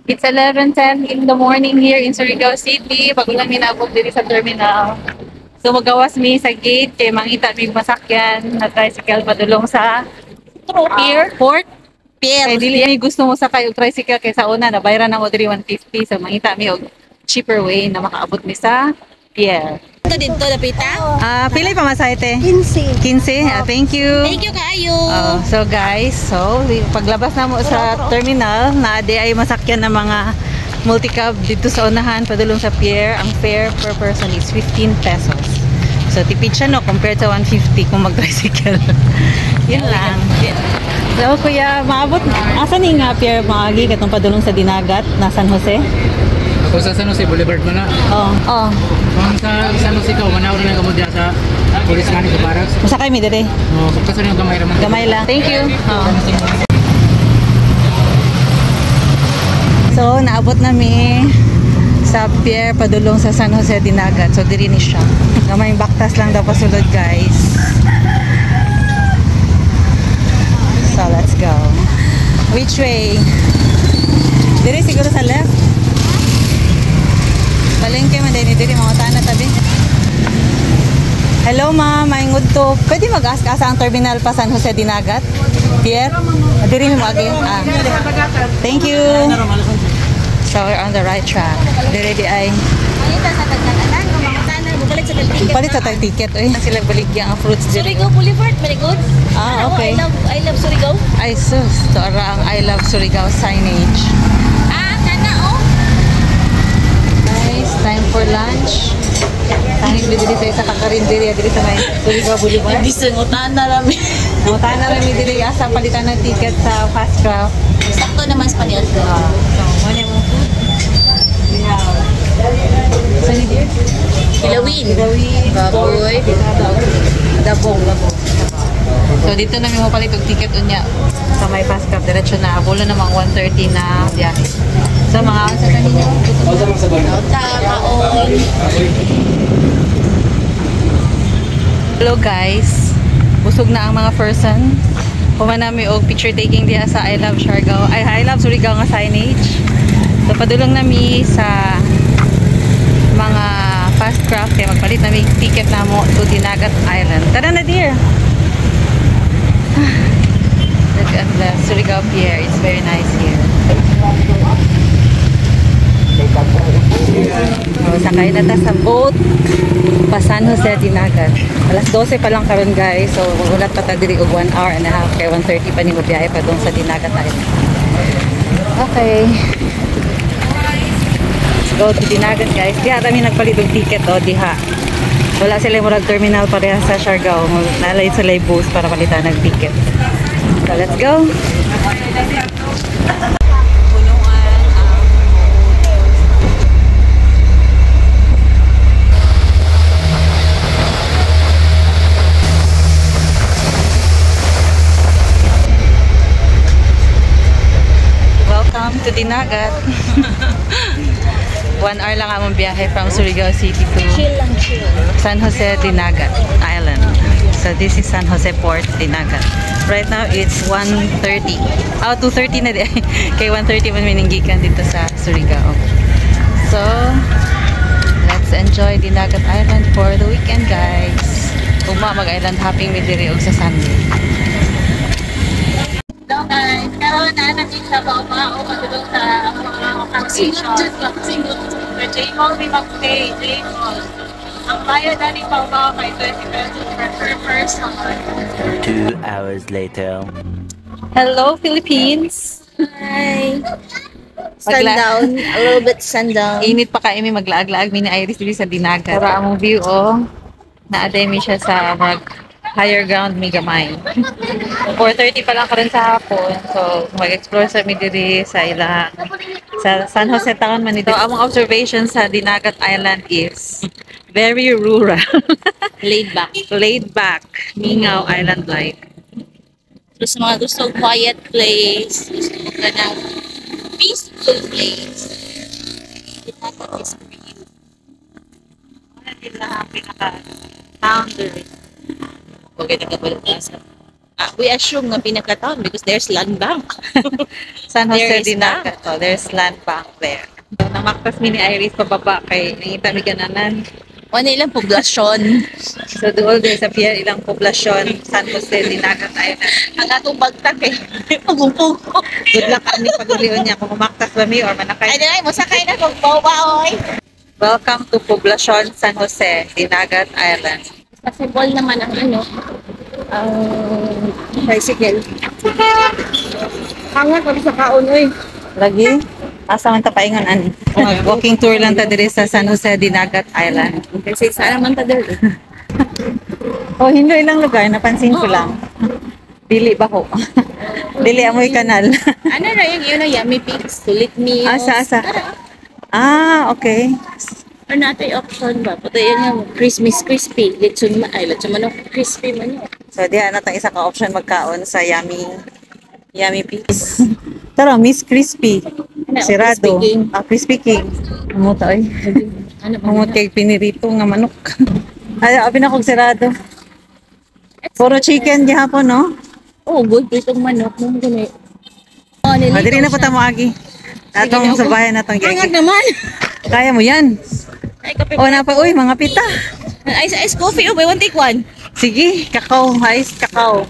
It's 11:10 in the morning here in Surigao City. Bago lang minabog dito sa terminal. So magawas mi sa gate kay mangita mi masakyan na tricycle padulong sa pier, port. Kay dili mi gusto mo sakay og tricycle kay sa una na bayaran ng Audrey 150 so mangita mi og cheaper way na makaabot mi sa pier. Ito dito napita. Pili pa masahe te? 15. 15. Thank you. Thank you kaayo. So guys, paglabas na mo sa terminal, na ay masakyan ng mga multi-cab dito sa unahan, padulong sa pier. Ang fare per person is 15 pesos. So tipid siya no, compared sa 150 kung mag-tricycle. Yun lang. So kuya, maabot, asan ni nga pier maagi katong padulong sa Dinagat, na San Jose? Ako sa San Jose Boulevard man na. Oh. Kung sa San Jose ka, manaw na lang kamo diya sa Police Gani sa Barracks. Masakay mi dire. Pagkaso yung gamay raman. Gamay lang. Thank you. So, naabot nami sa pier padulong sa San Jose Dinagat. So, diri ni siya. Gamayng baktas lang daw pasulod, guys. So, let's go. Which way? Diri siguro sa left? Palengke man din diri mga tana tabi. Hello ma'am, maingod to. Pwede mag-ask asa ang terminal pa San Jose Dinagat? Pier? Diri mo agi. Thank you. So we're on the right track. Diri di ay. Palita sa tagdaganan, mga tanan, bukalit sa ticket. Palit sa tag ticket oy. Sila baligya ang fruits diri. Surigao Boulevard, very good. Okay. I love Surigao. Ay sus, to ara ang I love Surigao signage. Kana Guys, time for lunch. Tanging diri sa isa kakarinderya diri sa may Surigao Boulevard. Bisungutan na rami. Mutan na rin diri asa palitan ng ticket sa Fast Craft. Sakto naman sa paniod ko. So, ano mo food? Yeah. Saan ni dear? Kilawin. Kilawin. Baboy. Dabong. So, dito namin mo palit og ticket unya sa may Fast Craft. Diretso na. Abulo namang 1:30 na biyahe. So, mga sa kanina. Hello guys. Busog na ang mga person. Kuma nami og picture taking diha sa I love Siargao. I love Surigao nga signage. So padulong nami sa mga Fast Craft kay magpalit nami ticket namo to Dinagat Island. Tara na dear. Look at the Surigao Pier. It's very nice here. Sakay na ta sa boat pa San Jose Dinagat. Alas 12 pa lang karon guys. So ulat pa ta diri og 1 hour and a half kay 1:30 pa ni mo biyahe pa dong sa Dinagat Island. Okay. Let's go to Dinagat guys. Diha kami nagpalit og ticket diha. Wala sila murag terminal pareha sa Siargao. Nalay sa bus para palitan ng ticket. So let's go. Welcome to Dinagat. 1 hour lang among biyahe from Surigao City to San Jose Dinagat Island. So this is San Jose Port, Dinagat. Right now it's 1:30. 2:30 na di. Kay 1:30 man mininggikan dito sa Surigao. So let's enjoy Dinagat Island for the weekend guys. Uma mag-island hopping mi diri og sa Sunday. Hello guys, karon na natin sa baba o padulong sa mga accommodation. J-Mall may mag-stay, J-Mall. Ang bayad na ni baba kay 20 pesos per person. 2 hours later. Hello Philippines! Hi. Sundown. A little bit sundown. Init pa kami maglaag-laag mini Iris dito sa Dinagat. Para among view naaday mi siya sa higher ground mi gamay. 4:30 pa lang karon sa hapon. So mag-explore sa mi diri sa ilang sa San Jose town man dito. Among observation sa Dinagat Island is very rural. Laid back. Laid back. Mingaw island like. So sa mga gusto quiet place, gusto ka ng peaceful place. Dinagat is green. Ano din lang ang pinaka-boundary. Okay, nagkabalot sa we assume nga pinakataon because there's land bank. San There Jose is Dinagat. Oh, there's land bank there. So, namaktas mi ni Iris pababa kay nangita mi gananan. Ano ilang poblasyon. So, doon din sa pier ilang poblasyon, San Jose Dinagat Island. Ang atong bagtak eh. Pagupog ko. Good luck kami pagulion niya kung mamaktas ba mi or Ay, manakay. dinay mo sakay na kung bawa-oy. Welcome to Poblacion San Jose Dinagat Island. Possible naman ang ang bicycle. Hangat kami sa kaon, oy. Lagi? Asa man ta paingon ani? Mag-walking tour lang ta diri sa San Jose Dinagat Island. Kasi sana man ta dali. Oh, hindi ilang lugar, napansin ko lang. Dili ba ko? Dili amoy kanal. Ano na yung yun na yummy pigs, sulit meals. Asa? Ah, okay. Or natin option ba? Puto yun yung Christmas crispy. Lechon manok crispy man yun. So, diyan na tang isa ka option magkaon sa Yummy Peas. Tara, Miss Crispy. Sirado. Crispy King. Crispy King. Umot ay. Ano ba? Umot kay pinirito nga manok. Ay, abi na kong sirado. Puro chicken gihapon, no? Oh, good itong manok. Nung gano'n. Oh, Dili na po ta mo agi. Atong sa bahay na tong Hangat gigi. naman. Kaya mo yan. Ay, kape. O, napa, uy, mga pita. Ice coffee. Oh, buy one take one. Sige, kakao, ice kakao.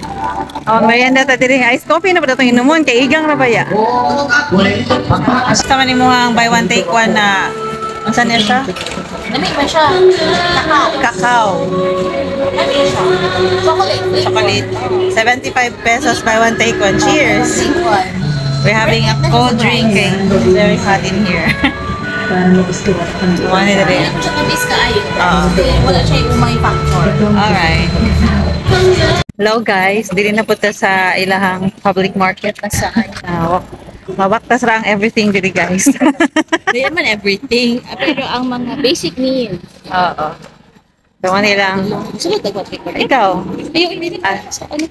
Oh, merienda ta diri ice coffee na ba itong inumon kay igang na ba ya? Sama ni mo ang buy one take one na unsa niya siya? Dami ba siya? Kakao. Kakao, Dami siya. Chocolate. chocolate. 75 pesos buy one take one. Cheers. Take one. We're having a cold drink. It's very hot in here. One na rin. Siya kabis ka ayo. Oo. Wala siya yung umay factor. Alright. Hello guys, dili na po ta sa ilahang public market. Saan? Mabaktas ra ang everything diri guys. Hindi naman everything. Pero ang mga basic needs. Oo. So, lang. Sunod na what Ikaw? Ayun, hindi Ah. sa ano.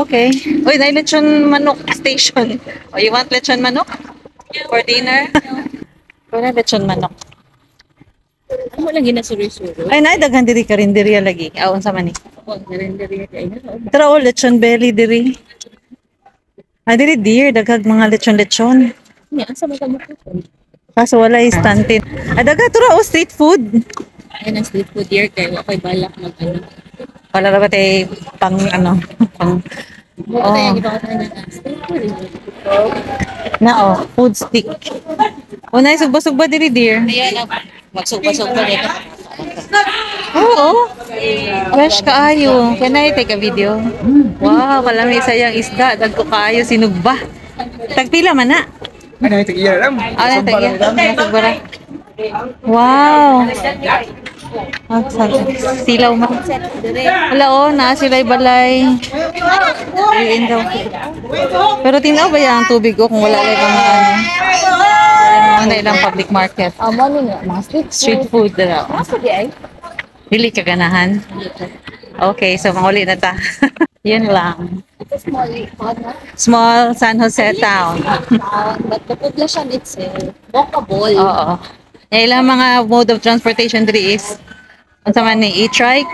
Okay. Uy, dahil lechon manok station. Oh, you want lechon manok? For dinner? Wala lechon manok. Ano mo lang ginasuri-suri? Ay, naidaghan diri karinderya lagi. Aon sa mani. Ako, narinder-rinder ay na. Tara, oh, lechon belly diri. Ah, diri dear, daghag mga lechon-lechon. Hindi, asa mo ka mo po? Kaso wala istantin. Ah, dagha tura, oh, street food. Ayun ang street food here kayo. Ako'y balak mag-ano. Wala na ba tayo pang, pang, Buko tayo, ginawa tayo na street food. na, oh, food stick. Oh, na, sugba-sugba diri dear. Ayan, magsugba-sugba nito. Oo. Fresh kaayo. Can I take a video? Wow, wala may sayang isda. Dagko kaayo sinugba. Tagpila man na. Ano ito iya lang? Ano tayo? Nagbara. Wow. Ah, silaw man. Wala oh, naa sila'y balay. Iin daw. Pero tinaw ba yan ang tubig ko kung wala lang mga ano ilang public market. Amo nga, mga Street food na. Asa di ay? Dili ka ganahan. Okay, so manguli na ta. Yun lang. It's a small pond. Small San Jose town. But the population itself, walkable. Oo. Yung ilang mga mode of transportation diri is unsa man ni e-trike,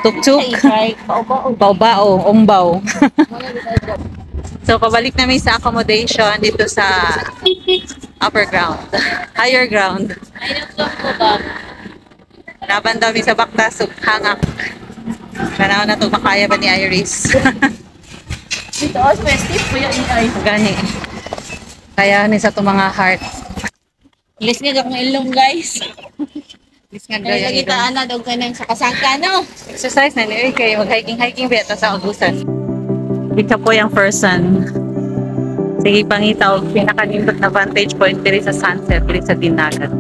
tuk-tuk, Right. Bao-bao. bao-bao, ongbaw. So pabalik namin sa accommodation dito sa upper ground, higher ground. Ay, nagplong ko ba? Laban daw mi sa baktas ug hangak. Kanaw na to makaya ba ni Iris? Dito, as festive po yung ay. Gani. Kaya ni sa to mga heart. Ilis nga akong ilong, guys. Is nga Kaya gaya kita ana daw ka nang sa kasangka, no? exercise na ni kay mag-hiking beta sa Agusan. Ika po yung person. Sige, pangita og pinakanindot na vantage point diri sa sunset diri sa Dinagat.